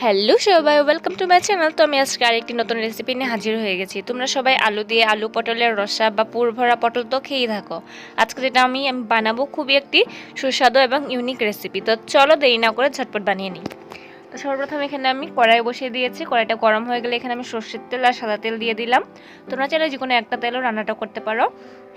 Hello সবাই, welcome to my channel. তো আমি আজকে আরেকটি নতুন রেসিপি নিয়ে হাজির হয়ে গেছি। তোমরা সবাই আলু দিয়ে আলু পটলের রসা বা পুর ভরা পটল তো খেয়েই থাকো। আজকে যেটা আমি বানাবো খুবই একটি সুস্বাদু এবং ইউনিক রেসিপি। তো চলো দেরি না করে ঝটপট বানিয়ে নিই। তো সর্বপ্রথম এখানে আমি কড়াই বসিয়ে দিয়েছি। কড়াইটা গরম হয়ে গেলে এখানে আমি সর্ষের তেল আর সাদা তেল দিয়ে দিলাম। তোমরা চাইলে যে কোনো একটা তেলও রান্নাটা করতে পারো।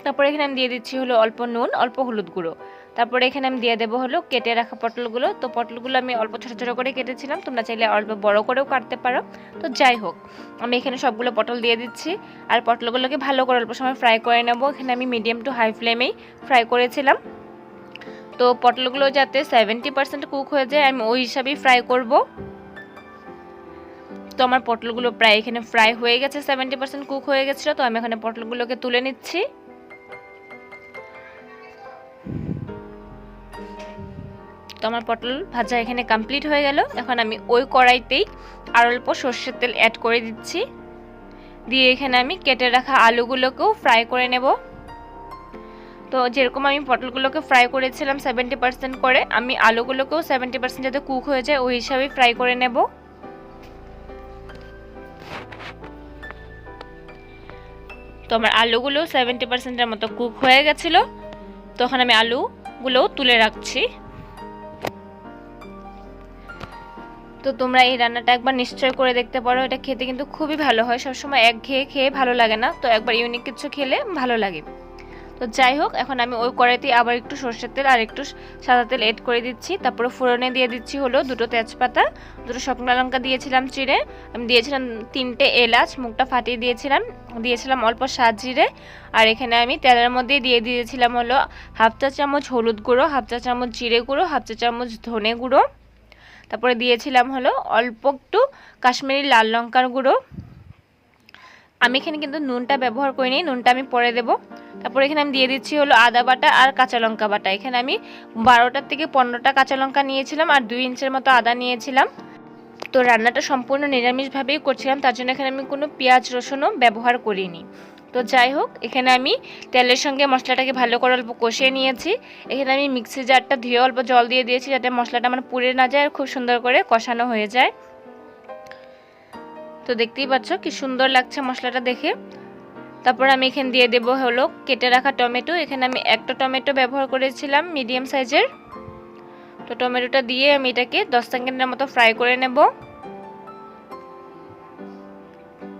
তারপরে এখানে আমি দিয়ে দিচ্ছি হলো অল্প নুন, অল্প হলুদ গুঁড়ো। তারপরে এখানে আমি দিয়ে দেবো হলো কেটে রাখা পটলগুলো। তো পটলগুলো আমি অল্প ছোটো ছোটো করে কেটেছিলাম, তোমরা চাইলে অল্প বড় করেও কাটতে পারো। তো যাই হোক, আমি এখানে সবগুলো পটল দিয়ে দিচ্ছি আর পটলগুলোকে ভালো করে অল্প সময় ফ্রাই করে নেব। এখানে আমি মিডিয়াম টু হাই ফ্লেমেই ফ্রাই করেছিলাম। তো পটলগুলো যাতে 70% কুক হয়ে যায় আমি ওই হিসাবেই ফ্রাই করব। তো আমার পটলগুলো প্রায় এখানে ফ্রাই হয়ে গেছে, 70% কুক হয়ে গেছিলো। তো আমি এখানে পটলগুলোকে তুলে নিচ্ছি। তো আমার পটল ভাজা এখানে কমপ্লিট হয়ে গেল। এখন আমি ওই কড়াইতেই আর অল্প সর্ষের তেল অ্যাড করে দিচ্ছি, দিয়ে এখানে আমি কেটে রাখা আলুগুলোকেও ফ্রাই করে নেব। তো যেরকম আমি পটলগুলোকে ফ্রাই করেছিলাম 70% করে, আমি আলুগুলোকেও 70% যাতে কুক হয়ে যায় ওই হিসাবেই ফ্রাই করে নেব। তো আমার আলুগুলো 70%-এর মতো কুক হয়ে গেছিলো। তখন আমি আলুগুলোও তুলে রাখছি। তো তোমরা এই রান্নাটা একবার নিশ্চয় করে দেখতে পারো, এটা খেতে কিন্তু খুবই ভালো হয়। সবসময় একঘেয়ে খেয়ে ভালো লাগে না, তো একবার ইউনিক কিছু খেলে ভালো লাগে। তো যাই হোক, এখন আমি ওই কড়াইতে আবার একটু সর্ষের তেল আর একটু সাদা তেল এড করে দিচ্ছি। তারপরে ফোড়নে দিয়ে দিচ্ছি হলো দুটো তেজপাতা, দুটো শুকনো লঙ্কা দিয়েছিলাম চিড়ে, আমি দিয়েছিলাম 3টে এলাচ, মুখটা ফাটিয়ে দিয়েছিলাম অল্প সাত জিরে। আর এখানে আমি তেলের মধ্যে দিয়ে দিয়েছিলাম হলো হাফ চা চামচ হলুদ গুঁড়ো, হাফ চা চামচ জিরে গুঁড়ো, হাফ চা চামচ ধনে গুঁড়ো। তারপরে দিয়েছিলাম হলো অল্প একটু কাশ্মীরি লাল লঙ্কার গুঁড়ো। আমি এখানে কিন্তু নুনটা ব্যবহার করিনি, নুনটা আমি পরে দেব। তারপরে এখানে আমি দিয়ে দিচ্ছি হলো আদা বাটা আর কাঁচা লঙ্কা বাটা। এখানে আমি 12টার থেকে 15টা কাঁচা লঙ্কা নিয়েছিলাম আর 2 ইঞ্চের মতো আদা নিয়েছিলাম। তো রান্নাটা সম্পূর্ণ নিরামিষভাবেই করছিলাম, তার জন্য এখানে আমি কোনো পেঁয়াজ রসুনও ব্যবহার করিনি। তো যাই হোক, এখানে আমি তেলের সঙ্গে মশলাটাকে ভালো করে অল্প কষিয়ে নিয়েছি। এখানে আমি মিক্সি জারটা ধুয়ে অল্প জল দিয়ে দিয়েছি যাতে মশলাটা আমার পুড়ে না যায় আর খুব সুন্দর করে কষানো হয়ে যায়। তো দেখতেই পাচ্ছ কি সুন্দর লাগছে মশলাটা দেখে। তারপর আমি এখানে দিয়ে দেব হলো কেটে রাখা টমেটো। এখানে আমি একটা টমেটো ব্যবহার করেছিলাম মিডিয়াম সাইজের। তো টমেটোটা দিয়ে আমি এটাকে 10 সেকেন্ডের মতো ফ্রাই করে নেব।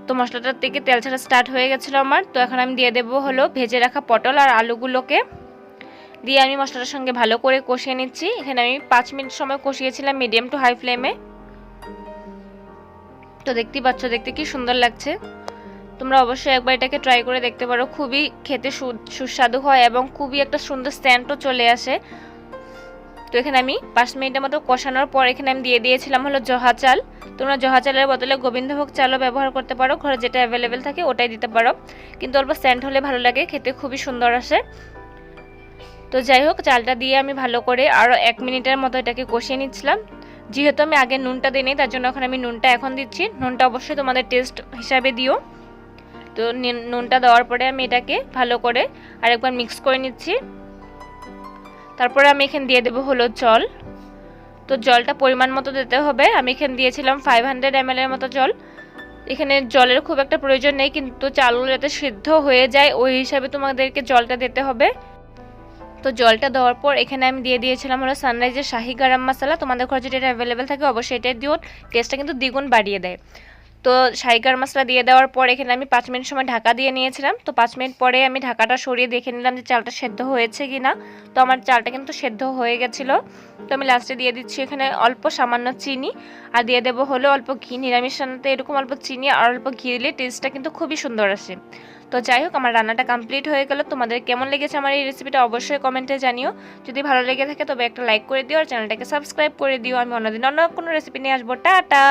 তো মশলাটার থেকে তেল ছাড়া স্টার্ট হয়ে গেছিলো আমার। তো এখন আমি দিয়ে দেব হলো ভেজে রাখা পটল আর আলুগুলোকে, দিয়ে আমি মশলাটার সঙ্গে ভালো করে কষিয়ে নিচ্ছি। এখানে আমি 5 মিনিট সময় কষিয়েছিলাম মিডিয়াম টু হাই ফ্লেমে। তো দেখতেই পাচ্ছ দেখতে কি সুন্দর লাগছে। তোমরা অবশ্যই একবার এটাকে ট্রাই করে দেখতে পারো, খুবই খেতে সুস্বাদু হয় এবং খুবই একটা সুন্দর সেন্টও চলে আসে। তো এখানে আমি 5 মিনিটের মতো কষানোর পর এখানে আমি দিয়ে দিয়েছিলাম হলো জহা চাল। তোমরা জহা চালের বদলে গোবিন্দভোগ চালও ব্যবহার করতে পারো, ঘরে যেটা অ্যাভেলেবেল থাকে ওটাই দিতে পারো, কিন্তু অল্প সেন্ট হলে ভালো লাগে, খেতে খুবই সুন্দর আসে। তো যাই হোক, চালটা দিয়ে আমি ভালো করে আরও 1 মিনিটের মতো এটাকে কষিয়ে নিচ্ছিলাম। যেহেতু আমি আগে নুনটা দিইনি, তার জন্য এখন আমি নুনটা এখন দিচ্ছি। নুনটা অবশ্যই তোমাদের টেস্ট হিসাবে দিও। তো নুনটা দেওয়ার পরে আমি এটাকে ভালো করে আরেকবার মিক্স করে নিচ্ছি। তারপরে আমি এখানে দিয়ে দেবো হলো জল। তো জলটা পরিমাণ মতো দিতে হবে। আমি এখানে দিয়েছিলাম 500 ml এর মতো জল। এখানে জলের খুব একটা প্রয়োজন নেই, কিন্তু চালগুলো যাতে সিদ্ধ হয়ে যায় ওই হিসাবে তোমাদেরকে জলটা দিতে হবে। তো জলটা দেওয়ার পর এখানে আমি দিয়ে দিয়েছিলাম হলো সানরাইজের শাহি গরম মশলা। তোমাদের ঘরে যেটা অ্যাভেলেবেল থাকে অবশ্যই এটা দিও, টেস্টটা কিন্তু দ্বিগুণ বাড়িয়ে দেয়। তো শাহি গরম মশলা দিয়ে দেওয়ার পর এখানে আমি 5 মিনিট সময় ঢাকা দিয়ে নিয়েছিলাম। তো 5 মিনিট পরে আমি ঢাকাটা সরিয়ে দেখে নিলাম যে চালটা সেদ্ধ হয়েছে কি না। তো আমার চালটা কিন্তু সেদ্ধ হয়ে গেছিলো। তো আমি লাস্টে দিয়ে দিচ্ছি এখানে অল্প সামান্য চিনি আর দিয়ে দেবো হলো অল্প ঘি। নিরামিষ রান্নাতে এরকম অল্প চিনি আর অল্প ঘি দিলে টেস্টটা কিন্তু খুবই সুন্দর আসে। তো যাই হোক, আমার রান্নাটা কমপ্লিট হয়ে গেল। তোমাদের কেমন লেগেছে আমার এই রেসিপিটা অবশ্যই কমেন্টে জানিও। যদি ভালো লেগে থাকে তবে একটা লাইক করে দিও আর চ্যানেলটাকে সাবস্ক্রাইব করে দিও। আমি অন্যদিন অন্য কোনো রেসিপি নিয়ে আসবো। টাটা।